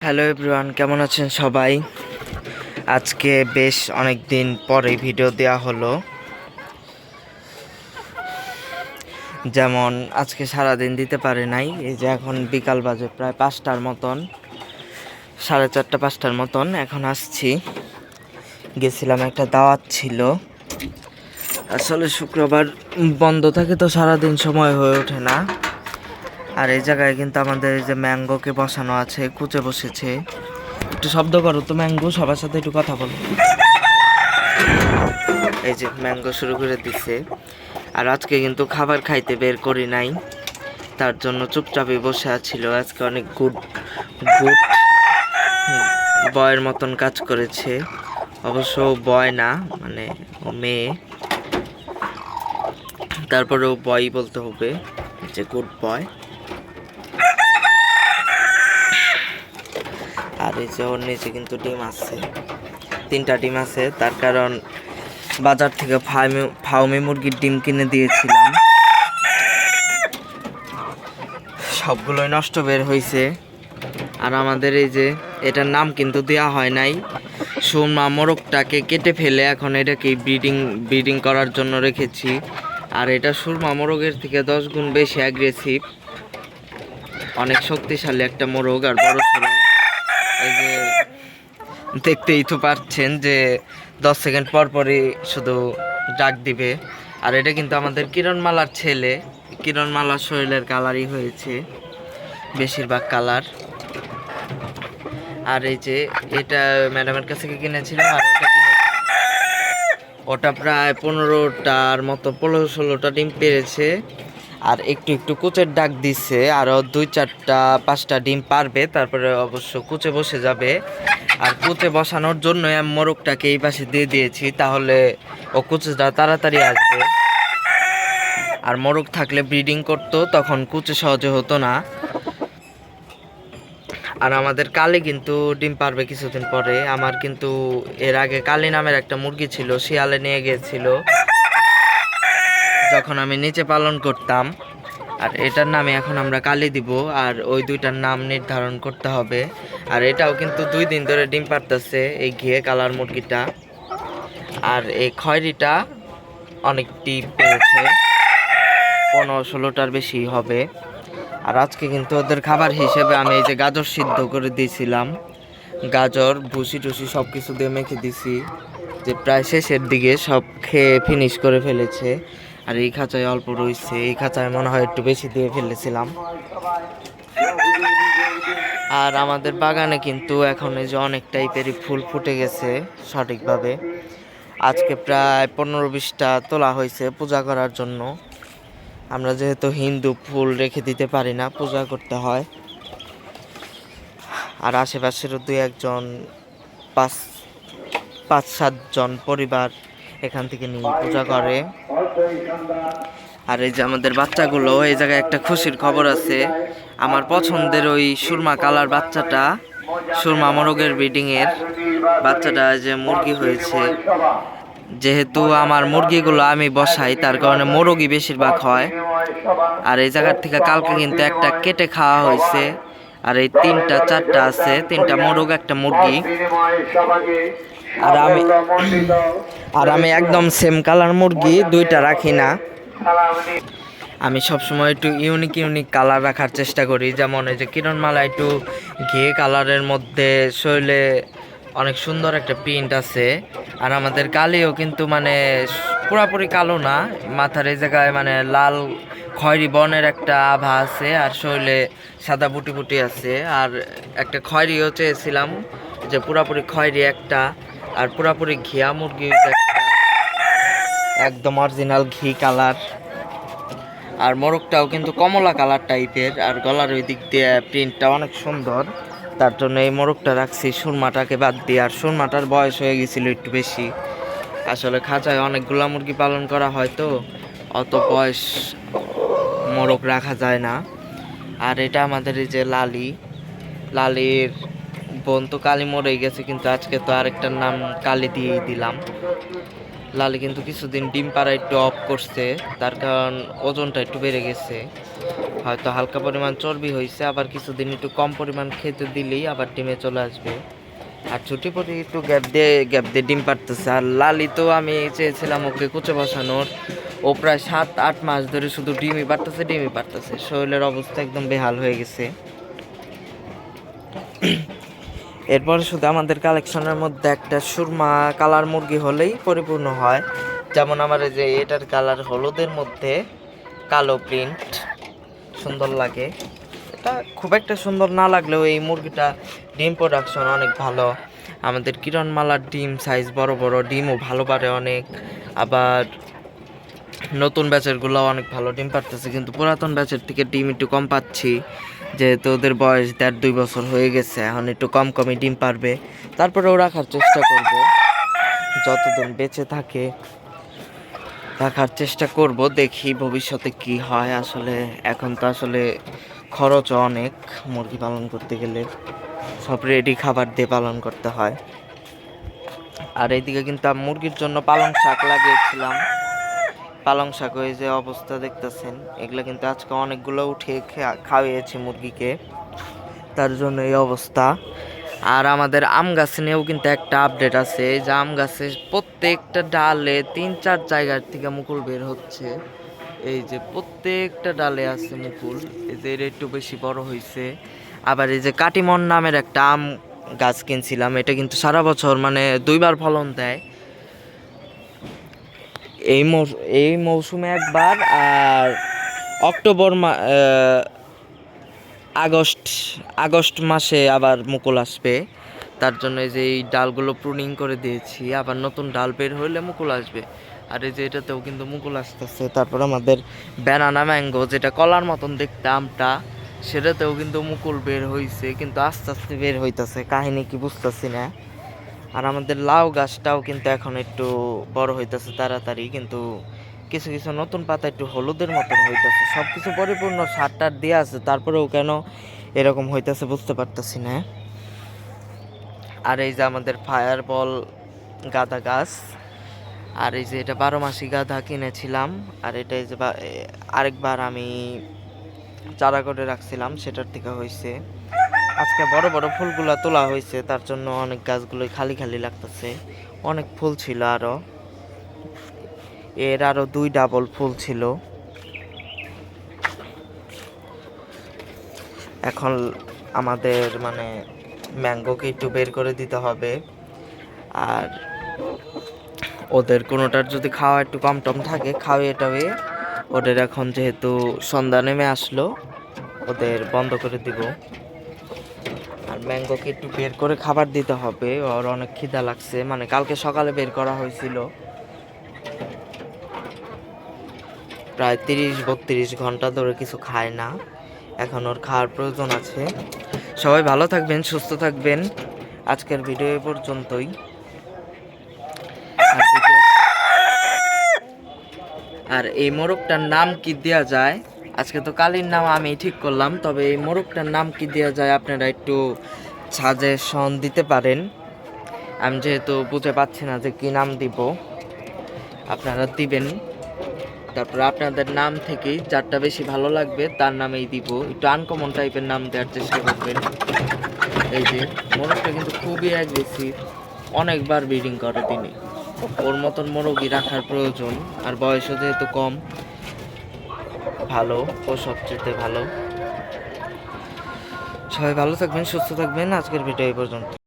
Hello everyone, কেমন আছেন সবাই? আজকে বেশ অনেক দিন পরে ভিডিও দেওয়া হলো। যেমন আজকে সারাদিন দিতে পারে নাই, এই যে এখন বিকাল বাজে প্রায় 5টার মতন, 4:30 5টার মতন এখন আসছি। গেছিলাম, একটা দাওয়াত ছিল। আসলে শুক্রবার বন্ধ থাকে তো সারাদিন সময় হয়ে ওঠে না। আর এই জায়গায় কিন্তু আমাদের এই যে ম্যাঙ্গোকে বসানো আছে, কুচে বসেছে। একটু শব্দ করো তো ম্যাঙ্গো, সবার সাথে একটু কথা বলো। এই যে ম্যাঙ্গো শুরু করে দিছে। আর আজকে কিন্তু খাবার খাইতে বের করি নাই, তার জন্য চুপচাপই বসে আছিল। আজকে অনেক গুড গুড বয়ের মতন কাজ করেছে। অবশ্য বয় না, মানে ও মেয়ে, তারপরেও বয় বলতে হবে, যে গুড বয়। আর এই যে ওর নিচে কিন্তু ডিম আছে, 3টা ডিম আছে। তার কারণ বাজার থেকে ফাউমি মুরগির ডিম কিনে দিয়েছিলাম, সবগুলোই নষ্ট বের হয়েছে। আর আমাদের এই যে এটার নাম কিন্তু দেওয়া হয় নাই। সুরমা মোরগটাকে কেটে ফেলে এখন এটাকে ব্রিডিং করার জন্য রেখেছি। আর এটা সুরমা মোরগের থেকে 10 গুণ বেশি অ্যাগ্রেসিভ, অনেক শক্তিশালী একটা মোরগ। আর বড় ছিল, এই যে দেখতেই তো পাচ্ছেন যে 10 সেকেন্ড পর পরই শুধু ডাক দিবে। আর এটা কিন্তু আমাদের কিরণমালার ছেলে। কিরণমালার শরীরের কালারই হয়েছে বেশিরভাগ কালার। আর এই যে এটা ম্যাডামের কাছে কিনেছিলাম, আর ওটা ওটা প্রায় 15টার মতো 15-16টা ডিম পেরেছে। আর একটু একটু কুচের ডাক দিচ্ছে, আরও 2-4-5টা ডিম পারবে, তারপরে অবশ্য কুচে বসে যাবে। আর কুচে বসানোর জন্য মোরগটাকে এই পাশে দিয়ে দিয়েছি, তাহলে ও কুচেটা তাড়াতাড়ি আসবে। আর মোরগ থাকলে ব্রিডিং করতো, তখন কুচে সহজে হতো না। আর আমাদের কালি কিন্তু ডিম পারবে কিছুদিন পরে। আমার কিন্তু এর আগে কালি নামের একটা মুরগি ছিল, শিয়ালে নিয়ে গিয়েছিল যখন আমি নিচে পালন করতাম। আর এটার নামে এখন আমরা কালি দিব, আর ওই দুইটার নাম নির্ধারণ করতে হবে। আর এটাও কিন্তু 2 দিন ধরে ডিম পারতেছে, এই ঘিয়ে কালার মুরগিটা। আর এই খয়রিটা অনেক ডিম পেয়েছে, 15-16টার বেশি হবে। আর আজকে কিন্তু ওদের খাবার হিসেবে আমি এই যে গাজর সিদ্ধ করে দিয়েছিলাম, গাজর ভুসি টুসি সব কিছু দিয়ে মেখে দিছি, যে প্রায় শেষের দিকে সব খেয়ে ফিনিশ করে ফেলেছে। আর এই খাঁচায় অল্প রয়েছে, এই খাঁচায় মনে হয় একটু বেশি দিয়ে ফেলেছিলাম। আর আমাদের বাগানে কিন্তু এখন এই যে অনেক টাইপেরই ফুল ফুটে গেছে সঠিকভাবে। আজকে প্রায় 15-20টা তোলা হয়েছে পূজা করার জন্য। আমরা যেহেতু হিন্দু, ফুল রেখে দিতে পারি না, পূজা করতে হয়। আর আশেপাশেরও 2-1 5-7 জন পরিবার এখান থেকে নিয়ে পূজা করে। আর এই যে আমাদের বাচ্চাগুলো, এই জায়গায় একটা খুশির খবর আছে। আমার পছন্দের ওই সুরমা কালার বাচ্চাটা, সুরমা মোরগের ব্রিডিংয়ের বাচ্চাটা যে মুরগি হয়েছে। যেহেতু আমার মুরগিগুলো আমি বসাই, তার কারণে মোরগই বেশিরভাগ হয়। আর এই জায়গার থেকে কালকে কিন্তু একটা কেটে খাওয়া হয়েছে। আর এই 3-4টা আছে, 3টা মোরগ, একটা মুরগি। আর আমি একদম সেম কালার মুরগি 2টা রাখি না। আমি সবসময় একটু ইউনিক কালার রাখার চেষ্টা করি। যেমন এই যে কিরণমালা একটু ঘিয়ে কালারের মধ্যে, শরীরে অনেক সুন্দর একটা প্রিন্ট আছে। আর আমাদের কালিও কিন্তু মানে পুরাপুরি কালো না, মাথার এই জায়গায় মানে লাল খয়েরি বর্ণের একটা আভা আছে, আর শরীরে সাদা বুটি বুটি আছে। আর একটা খয়েরিও চেয়েছিলাম, যে পুরাপুরি খয়েরি একটা, আর পুরাপুরি ঘিয়া মুরগি একদম অরিজিনাল ঘি কালার। আর মোরগটাও কিন্তু কমলা কালার টাইপের, আর গলার ওই দিক দিয়ে প্রিন্টটা অনেক সুন্দর। তার জন্য এই মোরগটা রাখছি, সুরমাটাকে বাদ দিয়ে। আর সুরমাটার বয়স হয়ে গেছিল একটু বেশি। আসলে খাঁচায় অনেকগুলা মুরগি পালন করা হয় তো, অত বয়স মোরগ রাখা যায় না। আর এটা আমাদের এই যে লালির বোন তো কালি মরে গেছে, কিন্তু আজকে তো আরেকটার নাম কালি দিয়েই দিলাম। লালি কিন্তু কিছুদিন ডিম পাড়া একটু অফ করছে, তার কারণ ওজনটা একটু বেড়ে গেছে, হয়তো হালকা পরিমাণ চর্বি হয়েছে। আবার কিছুদিন একটু কম পরিমাণ খেতে দিলেই আবার ডিমে চলে আসবে। আর ছুটি পটি একটু গ্যাপ দিয়ে ডিম পাড়তেছে। আর লালি তো আমি চেয়েছিলাম ওকে কুচে বসানোর, ও প্রায় 7-8 মাস ধরে শুধু ডিমই পারতেছে। শরীরের অবস্থা একদম বেহাল হয়ে গেছে। এরপর শুধু আমাদের কালেকশনের মধ্যে একটা সুরমা কালার মুরগি হলেই পরিপূর্ণ হয়। যেমন আমার এই যে এটার কালার হলুদের মধ্যে কালো প্রিন্ট, সুন্দর লাগে। এটা খুব একটা সুন্দর না লাগলেও এই মুরগিটা ডিম প্রোডাকশন অনেক ভালো। আমাদের কিরণমালার ডিম সাইজ বড় বড়, ডিমও ভালো পারে অনেক। আবার নতুন ব্যাচেরগুলো অনেক ভালো ডিম পারতেছে, কিন্তু পুরাতন ব্যাচের থেকে ডিম একটু কম পাচ্ছি, যেহেতু ওদের বয়স 1.5-2 বছর হয়ে গেছে। এখন একটু কমই ডিম পারবে। তারপরেও রাখার চেষ্টা করব, যতদিন বেঁচে থাকে রাখার চেষ্টা করব। দেখি ভবিষ্যতে কি হয়। আসলে এখন তো আসলে খরচও অনেক, মুরগি পালন করতে গেলে সব রেডি খাবার দিয়ে পালন করতে হয়। আর এইদিকে কিন্তু আমি মুরগির জন্য পালং শাক লাগিয়েছিলাম। পালং শাক হয়ে যে অবস্থা দেখতেছেন, এগুলো কিন্তু আজকে অনেকগুলো উঠে খাওয়িয়েছি মুরগিকে, তার জন্য এই অবস্থা। আর আমাদের আম গাছ নিয়েও কিন্তু একটা আপডেট আছে, যে আম গাছে প্রত্যেকটা ডালে 3-4 জায়গার থেকে মুকুল বের হচ্ছে। এই যে প্রত্যেকটা ডালে আছে মুকুল, এই যে এটা একটু বেশি বড় হয়েছে। আবার এই যে কাটিমন নামের একটা আম গাছ কিনছিলাম, এটা কিন্তু সারা বছর মানে 2বার ফলন দেয়। এই মৌসুমে একবার, আর অক্টোবর আগস্ট মাসে আবার মুকুল আসবে। তার জন্য এই যে এই ডালগুলো প্রুনিং করে দিয়েছি, আবার নতুন ডাল বের হইলে মুকুল আসবে। আর এই যে এটাতেও কিন্তু মুকুল আসতেছে। তারপর আমাদের ব্যানানা ম্যাঙ্গো, যেটা কলার মতন দেখতে আমটা, সেটাতেও কিন্তু মুকুল বের হইছে, কিন্তু আস্তে আস্তে বের হইতাছে, কাহিনী কি বুঝতেছি না। আর আমাদের লাউ গাছটাও কিন্তু এখন একটু বড় হইতাছে তাড়াতাড়ি, কিন্তু কিছু কিছু নতুন পাতা একটু হলুদের মতন হইতাছে। সব কিছু পরিপূর্ণ সার টার দেওয়া আছে, তারপরেও কেন এরকম হইতাছে বুঝতে পারতেছি না। আর এই যে আমাদের ফায়ারবল গাঁদা গাছ, আর এই যে এটা 12 মাসি গাঁদা কিনেছিলাম। আর এটা এই যে আরেকবার আমি চারা করে রাখছিলাম, সেটার থেকে হয়েছে। আজকে বড় বড় ফুলগুলা তোলা হয়েছে, তার জন্য অনেক গাছগুলোই খালি খালি লাগতেছে। অনেক ফুল ছিল, আরো 2 ডাবল ফুল ছিল। এখন আমাদের মানে ম্যাঙ্গোকে একটু বের করে দিতে হবে। আর ওদের কোনোটার যদি খাওয়া একটু কম টম থাকে, খাওয়িয়ে টাওয়িয়ে ওদের এখন যেহেতু সন্ধ্যা নেমে আসলো, ওদের বন্ধ করে দিব। আর ম্যাঙ্গোকে একটু বের করে খাবার দিতে হবে, ওর অনেক খিদা লাগছে। মানে কালকে সকালে বের করা হয়েছিল, প্রায় 30-32 ঘন্টা ধরে কিছু খায় না, এখন ওর খাওয়ার প্রয়োজন আছে। সবাই ভালো থাকবেন, সুস্থ থাকবেন। আজকের ভিডিও এ পর্যন্তই। আর এই মোরগটার নাম কি দেওয়া যায়, আজকে তো কালির নাম আমি ঠিক করলাম, তবে এই মোরগটার নাম কি দেওয়া যায় আপনারা একটু সাজেশন দিতে পারেন। আমি যেহেতু বুঝে পাচ্ছি না যে কি নাম দিব, আপনারা দিবেন। তারপর আপনাদের নাম থেকেই যারটা বেশি ভালো লাগবে তার নামেই দিব। একটু আনকমন টাইপের নাম দেওয়ার চেষ্টা করবেন। এই যে মোরগটা কিন্তু খুবই অ্যাগ্রেসিভ, অনেকবার ব্রিডিং করে তিনি। ওর মতন মোরগই রাখার প্রয়োজন। আর বয়সও যেহেতু কম, ভালো, ও সবচেয়ে ভালো। সবাই ভালো থাকবেন, সুস্থ থাকবেন। আজকের ভিডিও এই পর্যন্ত।